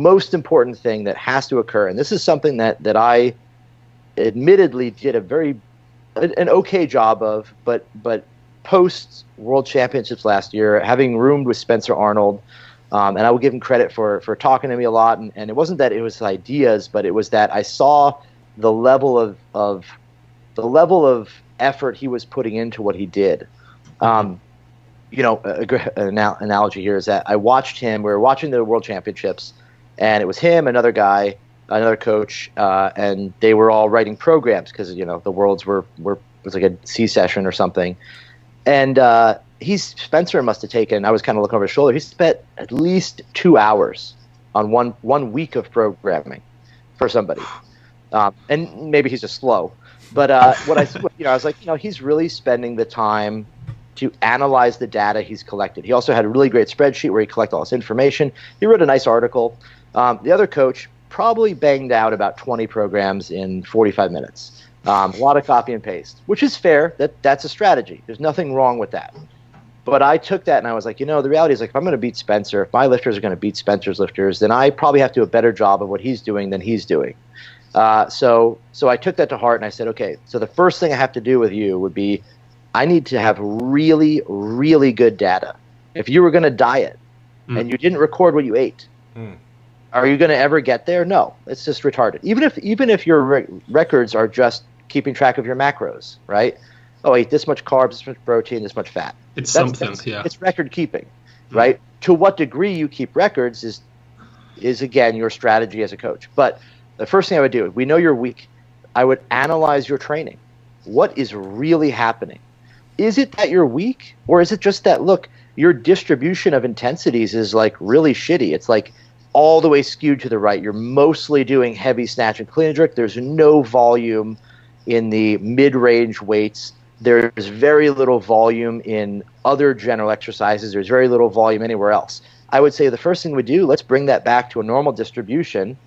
most important thing that has to occur, and this is something that I admittedly did an okay job of, but post World Championships last year, having roomed with Spencer Arnold, and I will give him credit for talking to me a lot, and it wasn't that it was ideas, but it was that I saw the level of effort he was putting into what he did. You know, a good analogy here is that I watched him. We were watching the World Championships, and it was him, another guy, another coach, and they were all writing programs because, you know, the Worlds was like a C session or something. And Spencer must have taken, I was kind of looking over his shoulder, he spent at least 2 hours on one week of programming for somebody. And maybe he's just slow. But I was like, you know, he's really spending the time to analyze the data he's collected. He also had a really great spreadsheet where he collected all this information. He wrote a nice article. The other coach probably banged out about 20 programs in 45 minutes. A lot of copy and paste, which is fair. That's a strategy. There's nothing wrong with that. But I took that and I was like, you know, the reality is, like, if I'm going to beat Spencer, if my lifters are going to beat Spencer's lifters, then I probably have to do a better job of what he's doing than he's doing. So I took that to heart and I said, okay, so the first thing I have to do with you would be, I need to have really, really good data. If you were going to diet and you didn't record what you ate, are you going to ever get there? No, it's just retarded. Even if your records are just keeping track of your macros, right? Oh, I ate this much carbs, this much protein, this much fat. It's record keeping, right? To what degree you keep records is again your strategy as a coach. But the first thing I would do, we know you're weak. I would analyze your training. What is really happening? Is it that you're weak, or is it just that, look, your distribution of intensities is like really shitty? It's like all the way skewed to the right. You're mostly doing heavy snatch and clean and jerk. There's no volume in the mid-range weights. There's very little volume in other general exercises. There's very little volume anywhere else. I would say the first thing we do, let's bring that back to a normal distribution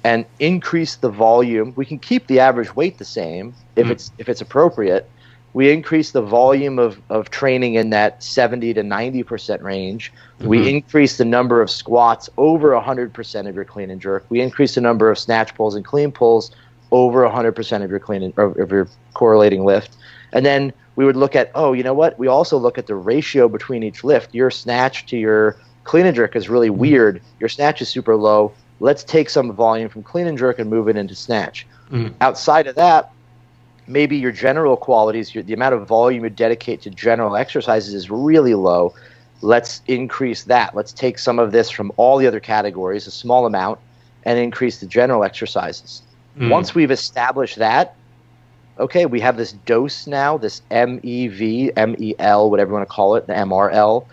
and increase the volume. We can keep the average weight the same if it's appropriate. We increase the volume of training in that 70 to 90% range. We increase the number of squats over 100% of your clean and jerk. We increase the number of snatch pulls and clean pulls over 100% of your of your correlating lift. And then we would look at, oh, you know what? We also look at the ratio between each lift. Your snatch to your clean and jerk is really weird. Your snatch is super low. Let's take some volume from clean and jerk and move it into snatch. Outside of that, maybe your general qualities, the amount of volume you dedicate to general exercises is really low. Let's increase that. Let's take some of this from all the other categories, a small amount, and increase the general exercises. Once we've established that, okay, we have this dose now, this MEV, MEL, whatever you want to call it, the MRL.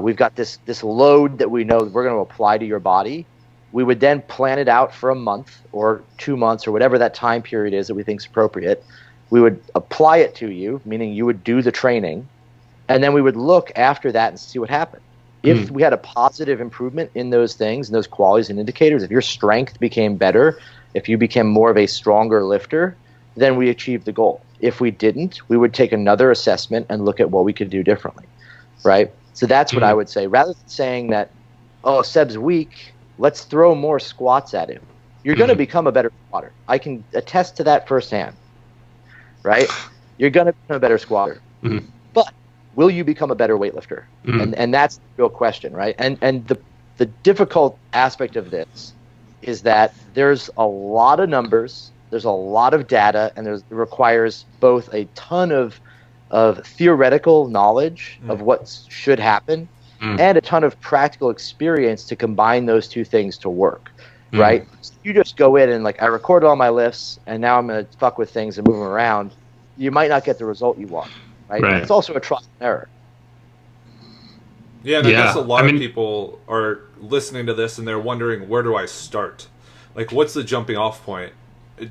We've got this load that we know we're going to apply to your body. We would then plan it out for a month or 2 months or whatever that time period is that we think is appropriate. We would apply it to you, meaning you would do the training, and then we would look after that and see what happened. If we had a positive improvement in those things, and those qualities and indicators, if your strength became better, if you became more of a stronger lifter, then we achieved the goal. If we didn't, we would take another assessment and look at what we could do differently, right? So that's what I would say. Rather than saying that, oh, Seb's weak, let's throw more squats at him. You're going to become a better squatter. I can attest to that firsthand, right? You're going to become a better squatter. But will you become a better weightlifter? And that's the real question, right? And the difficult aspect of this is that there's a lot of numbers, there's a lot of data, and it requires both a ton of theoretical knowledge of what should happen and a ton of practical experience to combine those two things to work, right? So you just go in and, like, I recorded all my lifts, and now I'm going to fuck with things and move them around. You might not get the result you want, right? It's also a trial and error. Yeah, and I guess a lot of people are listening to this and they're wondering, where do I start? Like, what's the jumping off point?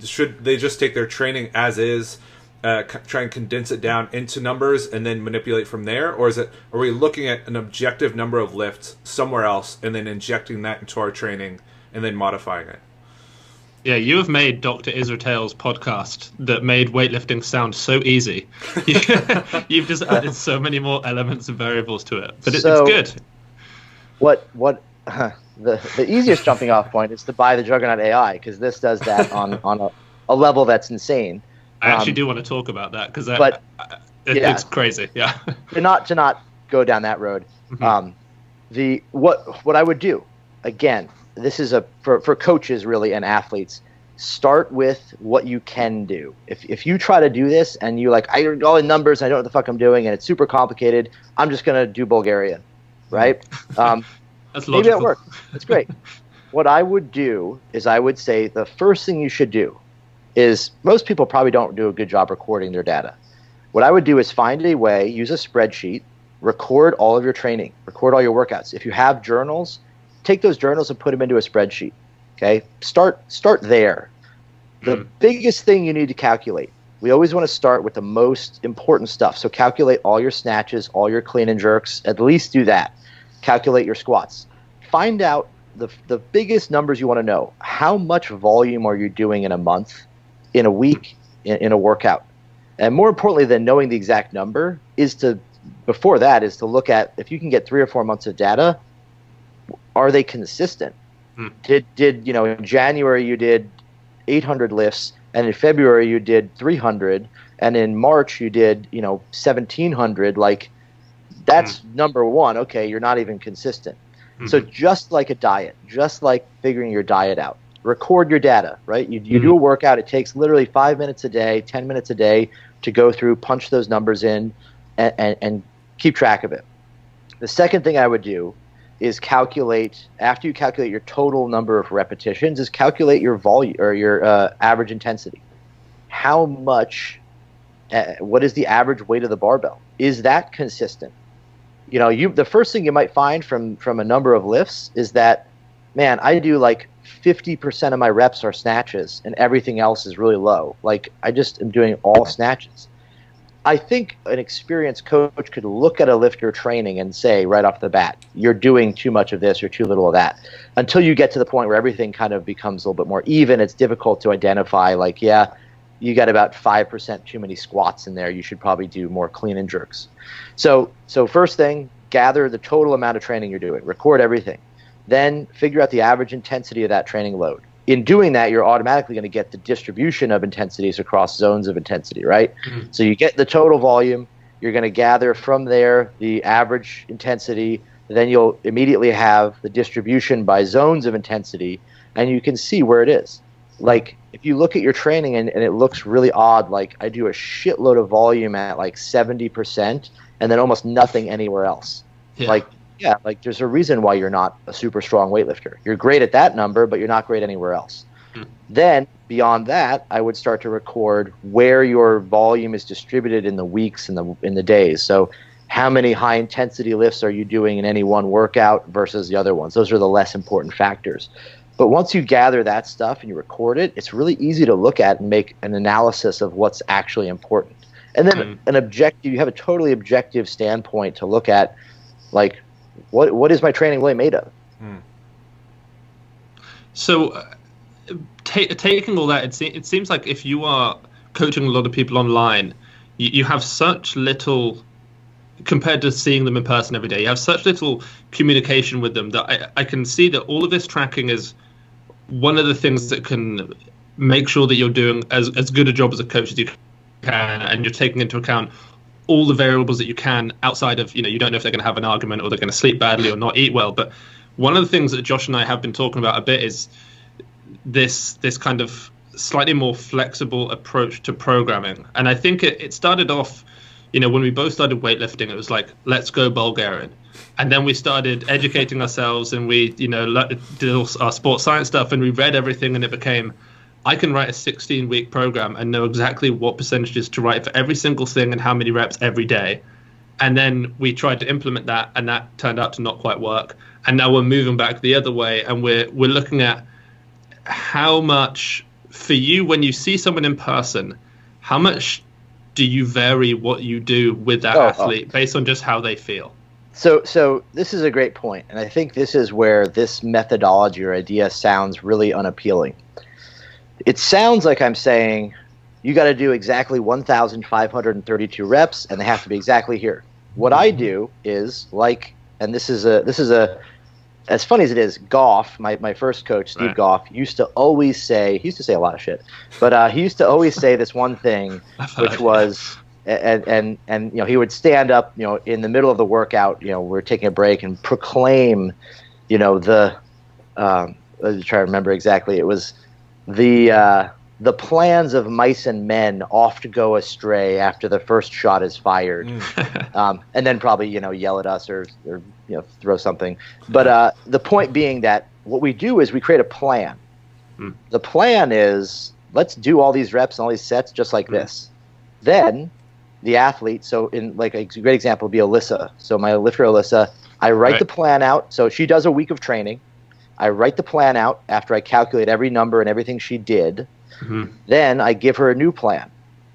Should they just take their training as is, try and condense it down into numbers and then manipulate from there? Or are we looking at an objective number of lifts somewhere else and then injecting that into our training and then modifying it? Yeah, you have made Dr. Israel's podcast that made weightlifting sound so easy. You've just added so many more elements and variables to it, but it's good. What the easiest jumping off point is to buy the Juggernaut AI, because this does that on a level that's insane. I actually do want to talk about that, because it's crazy. Yeah. to not go down that road. Mm-hmm. What I would do, again, this is for coaches really and athletes. Start with what you can do. If you try to do this and you like, I all the numbers, I don't know what the fuck I'm doing, and it's super complicated, I'm just gonna do Bulgaria, right? That's logical. Maybe that works. That's great. What I would do is I would say the first thing you should do is, most people probably don't do a good job recording their data. What I would do is find a way, use a spreadsheet, record all of your training, record all your workouts. If you have journals, take those journals and put them into a spreadsheet. Okay, start there. The biggest thing you need to calculate, we always want to start with the most important stuff. So calculate all your snatches, all your clean and jerks, at least do that. Calculate your squats. Find out the biggest numbers you want to know. How much volume are you doing in a month, in a week, in a workout? And more importantly than knowing the exact number is to look at, if you can get 3 or 4 months of data, are they consistent? Did in January you did 800 lifts, and in February you did 300, and in March you did 1,700? Like, that's number one. Okay, you're not even consistent. So just like a diet, just like figuring your diet out, record your data, right? You do a workout. It takes literally 5 minutes a day, 10 minutes a day to go through, punch those numbers in, and keep track of it. The second thing I would do is calculate, after you calculate your total number of repetitions, is calculate your volume or your average intensity. How much, what is the average weight of the barbell? Is that consistent? The first thing you might find from a number of lifts is that, man, I do like 50% of my reps are snatches and everything else is really low. Like, I just am doing all snatches. I think an experienced coach could look at a lifter training and say right off the bat, you're doing too much of this or too little of that. Until you get to the point where everything kind of becomes a little bit more even, it's difficult to identify, like, yeah, you got about 5% too many squats in there. You should probably do more clean and jerks. So first thing, gather the total amount of training you're doing. Record everything. Then figure out the average intensity of that training load. In doing that, you're automatically going to get the distribution of intensities across zones of intensity, right? So you get the total volume. You're going to gather from there the average intensity. Then you'll immediately have the distribution by zones of intensity, and you can see where it is. Like, if you look at your training and it looks really odd, like I do a shitload of volume at like 70% and then almost nothing anywhere else. Yeah. Like there's a reason why you're not a super strong weightlifter. You're great at that number, but you're not great anywhere else. Then beyond that, I would start to record where your volume is distributed in the weeks and in the days. So how many high intensity lifts are you doing in any one workout versus the other ones? Those are the less important factors. But once you gather that stuff and you record it, it's really easy to look at and make an analysis of what's actually important. And then you have a totally objective standpoint to look at, like, what is my training really made of? So taking all that, it seems like if you are coaching a lot of people online, you have such little, compared to seeing them in person every day, you have such little communication with them that I can see that all of this tracking is one of the things that can make sure that you're doing as good a job as a coach as you can, and you're taking into account all the variables that you can outside of, you don't know if they're going to have an argument or they're going to sleep badly or not eat well. But one of the things that Josh and I have been talking about a bit is this kind of slightly more flexible approach to programming. And I think it started off, when we both started weightlifting, it was like, let's go Bulgarian. And then we started educating ourselves, and we, did our sports science stuff, and we read everything, and it became, I can write a 16-week program and know exactly what percentages to write for every single thing and how many reps every day. And then we tried to implement that, and that turned out to not quite work. And now we're moving back the other way, and we're looking at how much, for you, when you see someone in person, how much do you vary what you do with that athlete based on just how they feel? So this is a great point, and I think this is where this methodology or idea sounds really unappealing. It sounds like I'm saying you got to do exactly 1,532 reps, and they have to be exactly here. What I do is, like, and this is a as funny as it is, Goff, my first coach, Steve Goff, used to say a lot of shit, but he used to always say this one thing, which was, and he would stand up, in the middle of the workout, we're taking a break, and proclaim, let's try to remember exactly, it was the plans of mice and men oft go astray after the first shot is fired, and then probably yell at us or throw something. But the point being that what we do is we create a plan. The plan is, let's do all these reps and all these sets just like this. Then the athlete, so in like a great example would be Alyssa. So my lifter Alyssa, I write the plan out. So she does a week of training. I write the plan out after I calculate every number and everything she did. Then I give her a new plan.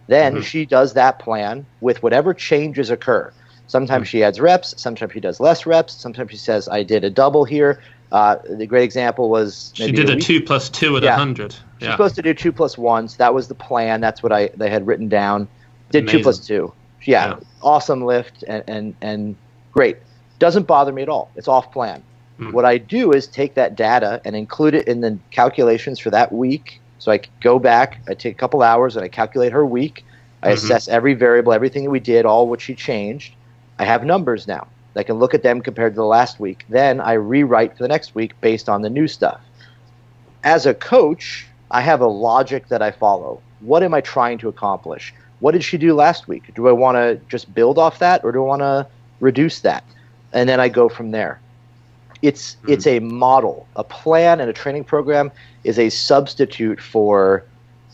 Then she does that plan with whatever changes occur. Sometimes she adds reps. Sometimes she does less reps. Sometimes she says, I did a double here. The great example was she did a 2 plus 2 at 100. She's supposed to do 2 plus 1. So that was the plan. That's what they had written down. Did Amazing. 2 plus 2. Yeah. Awesome lift and great. Doesn't bother me at all. It's off plan. What I do is take that data and include it in the calculations for that week. So I go back, I take a couple hours, and I calculate her week. I assess every variable, everything that we did, all what she changed. I have numbers now. I can look at them compared to the last week. Then I rewrite for the next week based on the new stuff. As a coach, I have a logic that I follow. What am I trying to accomplish? What did she do last week? Do I want to just build off that, or do I want to reduce that? And then I go from there. It's a model. A plan and a training program is a substitute for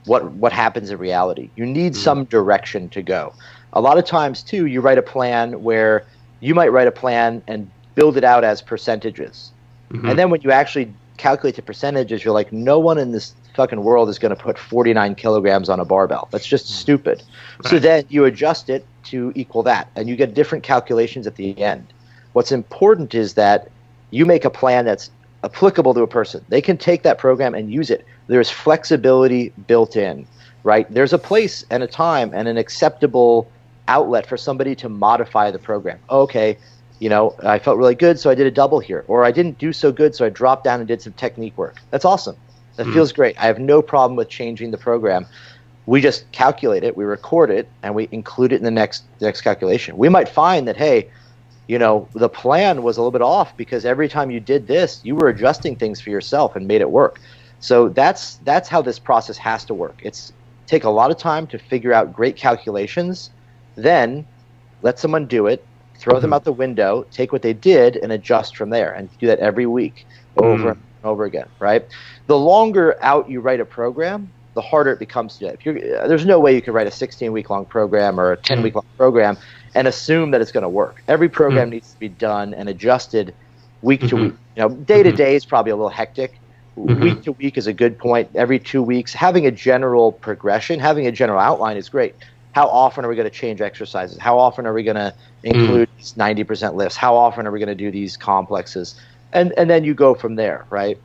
what happens in reality. You need some direction to go. A lot of times, too, you write a plan where you might write a plan and build it out as percentages. And then when you actually calculate the percentages, you're like, no one in this fucking world is going to put 49 kilograms on a barbell. That's just stupid. So then you adjust it to equal that, and you get different calculations at the end. What's important is that you make a plan that's applicable to a person. They can take that program and use it. There's flexibility built in, right? There's a place and a time and an acceptable outlet for somebody to modify the program. Okay, I felt really good, so I did a double here. Or I didn't do so good, so I dropped down and did some technique work. That's awesome. That feels great. I have no problem with changing the program. We just calculate it, we record it, and we include it in the next calculation. We might find that, hey, the plan was a little bit off because every time you did this, you were adjusting things for yourself and made it work. So that's how this process has to work. It's take a lot of time to figure out great calculations, then let someone do it, throw them out the window, take what they did and adjust from there, and do that every week over and over again, right? The longer out you write a program, the harder it becomes to do it. There's no way you can write a 16-week-long program or a 10-week-long program and assume that it's going to work. Every program needs to be done and adjusted week to week. Day to day is probably a little hectic. Week to week is a good point. Every 2 weeks, having a general progression, having a general outline is great. How often are we going to change exercises? How often are we going to include these 90% lifts? How often are we going to do these complexes? And then you go from there, right?